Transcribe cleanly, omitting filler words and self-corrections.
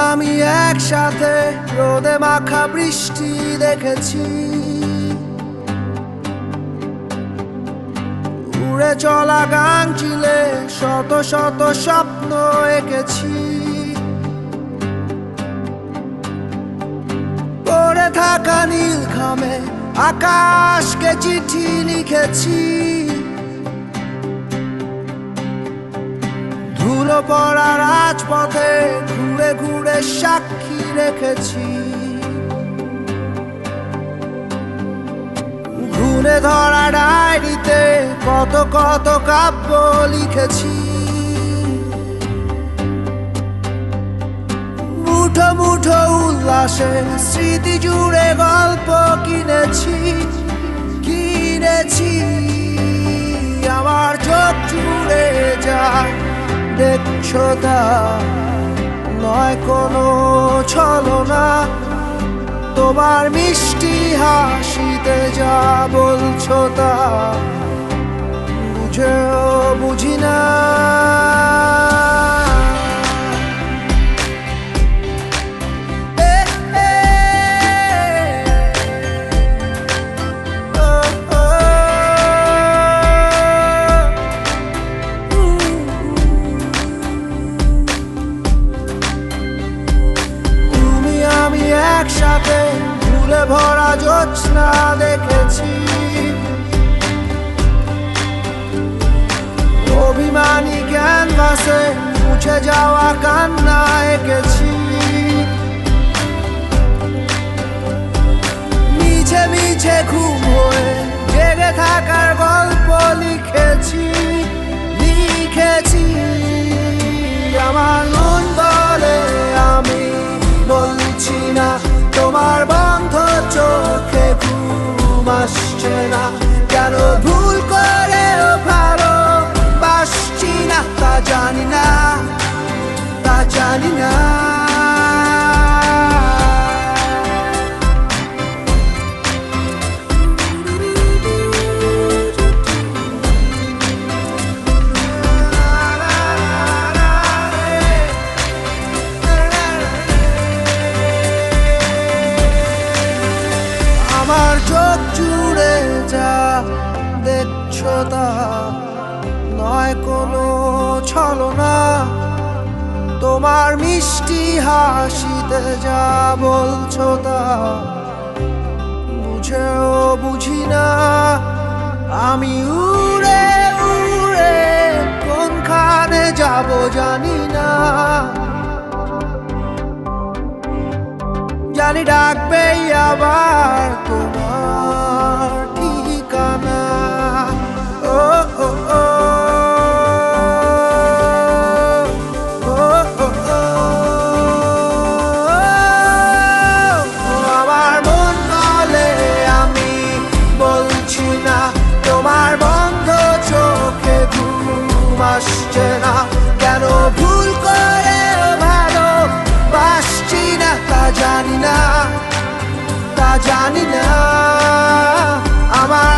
আমি একসাথে রোদে মাখা বৃষ্টি দেখেছি, উড়ে চলা গান চিলে শত শত স্বপ্ন এঁকেছি, পড়ে থাকা নীল খামে আকাশকে চিঠি লিখেছি, ধুলো পড়া রাজপথে ঘুরে ঘুরে সাক্ষী রেখেছি, ঘুরে ধরা ডায়েরিতে কত কত কাব্য লিখেছি, মুঠো মুঠো উল্লাসে স্মৃতি জুড়ে গল্প কিনেছি, আমার চোখ জুড়ে যায় দেখছো তা নয় কোনো ছলনা, তোমার মিষ্টি হাসিতে যা বলছো তা বুঝেও বুঝি না। একসাথে ফুলে ভরা জ্যোৎস্না দেখেছি, অভিমানী ক্যানভাসে মুছে যাওয়া কান্না এঁকেছি, মিছে মিছে ঘুম হয়ে জেগে থাকার গল্প লিখেছি, আমার মন বলে আমি বলছি না, তোমার বন্ধ চোখে ঘুম আসছে না, কেন ভুল করে ভালোবাসছি না তা জানি না, তা জানি না। আমার চোখ জুড়ে যা দেখছো তা নয় কোনো ছলনা, তোমার মিষ্টি হাসিতে যা বলছো তা বুঝেও বুঝি না, আমি উড়ে উড়ে কোনখানে যাব জানি না, জানি ডাকবেই আবার তোমার ঠিকানা। ও ও ও আমার মন বলে আমি বলছি না, তোমার বন্ধ চোখে ঘুম আসছে না, কেন ভুল করে ভালোবাসছি না তা জানি না, তা জানি না। আমার